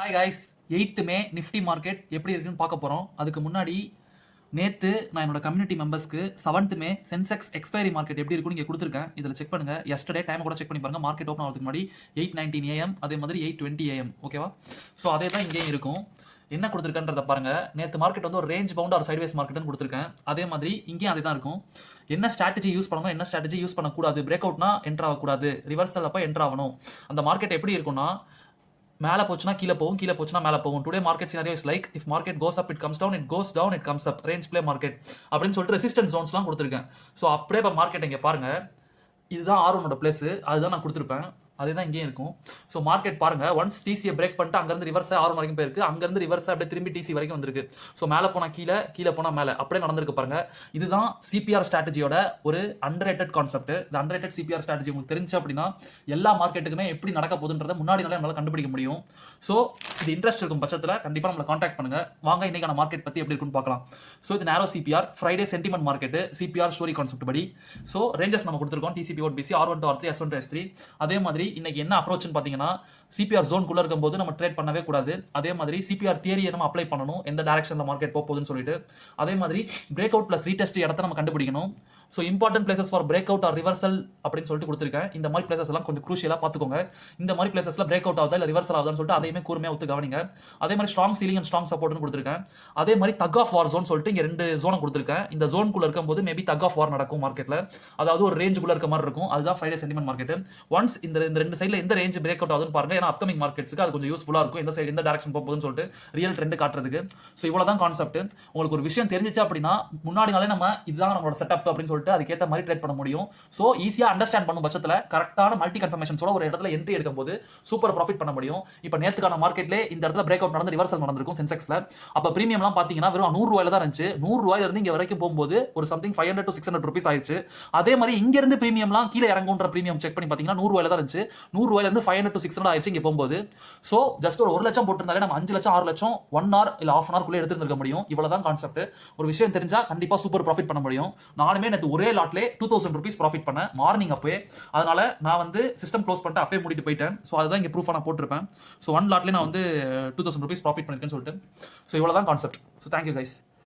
Hi guys, 8th மே Nifty market எப்படி இருக்குன்னு பார்க்க போகிறோம். அதுக்கு முன்னாடி நேற்று நான் என்னோட கம்யூனிட்டி மெம்பர்ஸ்க்கு 7th மே சென்செக்ஸ் எக்ஸ்பைரி மார்க்கெட் எப்படி இருக்குன்னு இங்கே கொடுத்துருக்கேன். இதில் செக் பண்ணுங்கள். எஸ்டர்டே டைம் கூட செக் பண்ணி பாருங்கள். மார்க்கெட் ஓப்பன் ஆகிறதுக்கு முன்னாடி 8:19 AM, அதே மாதிரி 8:20 AM. ஓகேவா? ஸோ அதே தான் இங்கேயும் இருக்கும். என்ன கொடுத்துருக்கன்றத பாருங்க. நேற்று மார்க்கெட் வந்து ஒரு ரேஞ்ச் பவுண்ட் ஒரு சைட்வேஸ் மார்க்கெட்னு கொடுத்துருக்கேன். அதே மாதிரி இங்கேயும் அதே தான் இருக்கும். என்ன ஸ்ட்ராட்டஜி யூஸ் பண்ணணும், என்ன ஸ்ட்ராட்டஜி யூஸ் பண்ணக்கூடாது, பிரேக் அவுட்னா என்ட்ரு ஆகக்கூடாது, ரிவர்சல் அப்போ என்ட்ரு ஆகணும். அந்த மார்க்கெட் எப்படி இருக்கும்னா, மேலே போச்சுன்னா கீழே போகும், கீழே போச்சுன்னா மேலே போகும். Today market scenario is like if market goes up it comes down, it goes down it comes up, range play market அப்படின்னு சொல்லிட்டு ரெசிஸ்டன்ஸ் ஜோன்ஸ்லாம் கொடுத்துருக்கேன். ஸோ அப்படியே இப்போ மார்க்கெட் இங்கே பாருங்க, இதுதான் R1ஓட பிளேஸ், அதுதான் நான் கொடுத்துருப்பேன். அதே தான் இங்கேயும் இருக்கும். ஸோ மார்க்கெட் பாருங்க, ஒன்ஸ் டிசியை பிரேக் பண்ணிட்டு அங்கேருந்து ரிவர்ஸ் R1 வரைக்கும் போயிருக்கு, அங்கேருந்து ரிவர்ஸ் அப்படியே திரும்பி டிசி வரைக்கும் வந்திருக்கு. ஸோ மேலே போனால் கீழே, கீழே போனால் மேலே, அப்படியே நடந்திருக்கு பாருங்க. இதுதான் சிபிஆர் ஸ்ட்ராட்டஜியோட ஒரு அண்டர்ரேட்டட் கான்செப்ட். இந்த அண்டர்ரேட்டட் சிபிஆர் ஸ்ட்ராட்டஜி உங்களுக்கு தெரிஞ்சு அப்படின்னா எல்லா மார்க்கெட்டுக்குமே எப்படி நடக்க போகுதுன்றதை முன்னாடி நாளே நம்மளால கண்டுபிடிக்க முடியும். ஸோ இது இன்ட்ரெஸ்ட் இருக்கும் பட்சத்தில் கண்டிப்பாக நம்மளை காண்டாக்ட் பண்ணுங்க. வாங்க இன்னைக்கான மார்க்கெட் பற்றி எப்படி இருக்குன்னு பார்க்கலாம். ஸோ இது narrow CPR Friday sentiment market CPR story concept படி. ஸோ ரேஞ்சஸ் நம்ம கொடுத்துருக்கோம். டிசிபி ஓட் PC R1 to R3, S1 to S3. அதே மாதிரி இன்னைக்கு என்ன அப்ரோச் பாத்தீங்கன்னா, சிபிஆர் ஜோன்குள்ள இருக்கும்போது நம்ம ட்ரேட் பண்ணவே கூடாது. அதே மாதிரி சிபிஆர் தியரியை நம்ம அப்ளை பண்ணணும், எந்த டைரக்ஷன்ல மார்க்கெட் போகுதுன்னு சொல்லிட்டு. அதே மாதிரி பிரேக் அவுட் பிளஸ் ரீடெஸ்ட் இடத்தை நம்ம கண்டுபிடிக்கணும். So important places for break out or reversal அப்படின்னு சொல்லிட்டு கொடுத்துருக்கேன். இந்த மாதிரி பிளேசஸ் எல்லாம் கொஞ்சம் க்ரூஷியலாக பார்த்துக்கோங்க. இந்த மாதிரி பிளேசஸ்ல பிரேக் அவுட் ஆகுதா இல்லை ரிவர்சல் ஆகுதான்னு சொல்லிட்டு அதையுமே கூர்மையாக ஒத்து கவனிங்க. அதே மாதிரி ஸ்ட்ராங் சீலிங் அண்ட் ஸ்ட்ராங் சப்போர்ட்னு கொடுத்துருக்கேன். அதே மாதிரி தக் ஆஃப் வார் ஜோன் சொல்லிட்டு இங்கே 2 ஜோனை கொடுத்துருக்கேன். இந்த ஜோனுக்குள்ள இருக்கும்போது மேபி தக் ஆஃப் வார் நடக்கும் மார்க்கெட்ல. அதாவது ஒரு ரேஞ்சுக்குள்ள இருக்க மாதிரி இருக்கும். அதுதான் ஃப்ரைடே சென்டிமெண்ட் மார்க்கெட். ஒன்ஸ் இந்த 2 சைடில் எந்த ரேஞ்ச் பிரேக் அவுட் ஆகுதுன்னு பாருங்க. ஏன்னா அப்கமிங் மார்க்கெட்ஸ்க்கு அது கொஞ்சம் யூஸ்ஃபுல்லாக இருக்கும். எந்த சைடு எந்த டைரக்ஷன் போகுதுன்னு சொல்லிட்டு ரியல் ட்ரெண்ட் காட்டுறதுக்கு. ஸோ இவ்வளோதான் கான்செப்ட். உங்களுக்கு ஒரு விஷயம் தெரிஞ்சிச்சு அப்படின்னா முன்னாடி நாளே நம்ம இதுதான் நம்மளோட செட்டப் அப்படின்னு சொல்லிட்டு அதுக்கேற்ற மாதிரி ட்ரேட் பண்ண முடியும். ஸோ ஈஸியாக அண்டர்ஸ்டாண்ட் பண்ணும் பட்சத்தில் கரெக்டான மல்டி கன்ஃபர்மேஷன்ஸோட ஒரு இடத்துல என்ட்ரி எடுக்கும்போது சூப்பர் ப்ராஃபிட் பண்ண முடியும். இப்போ நேற்றுக்கான மார்க்கெட்ல இந்த இடத்துல பிரேக் அவுட் நடந்து ரிவர்சல் நடந்திருக்கும் சென்செக்ஸ்ல. அப்போ பிரீமியம்லாம் பார்த்தீங்கன்னா வெறும் 100 ரூபாயில தான் இருந்துச்சு. 100 ரூபாயில இருந்து இங்க வரைக்கும் போகும்போது ஒரு சம்திங் 500 to 600 rupees ஆயிடுச்சு. அதே மாதிரி இங்க இருந்து பிரீமியம்லாம் கீழே இறங்குன்ற பிரீமியம் செக் பண்ணி பார்த்தீங்கன்னா 100 ரூபாயில தான் இருந்துச்சு. 100 ரூபாயில இருந்து 500 to 600 ஆயிடுச்சு இங்க போகும்போது. ஸோ ஜஸ்ட் ஒரு 1 லட்சம் போட்டிருந்தாலே நம்ம 5 லட்சம் 6 லட்சம் 1 hour இல்ல half an hour குள்ள எடுத்துருக்க முடியும். இவ்வளவுதான் கான்செப்ட். ஒரு விஷயம் தெரிஞ்சா கண்டிப்பா சூப்பர் ப்ராஃபிட் பண்ண முடியும். நானுமே நேற்று ஒரே லாட்ல 2000 rupees ப்ராஃபிட் பண்ணேன் மார்னிங் அப்பவே. அதனால நான் வந்து சிஸ்டம் க்ளோஸ் பண்ணிட்டு அப்பவே மூடிட்டு போயிட்டேன். ஸோ அதுதான் இங்கே ப்ரூஃபாக நான் போட்டிருப்பேன். ஸோ 1 லாட்லேயே நான் வந்து 2000 rupees ப்ராஃபிட் பண்ணிருக்கேன்னு சொல்லிட்டு. ஸோ இவ்வளோதான் கான்செப்ட். So thank you guys.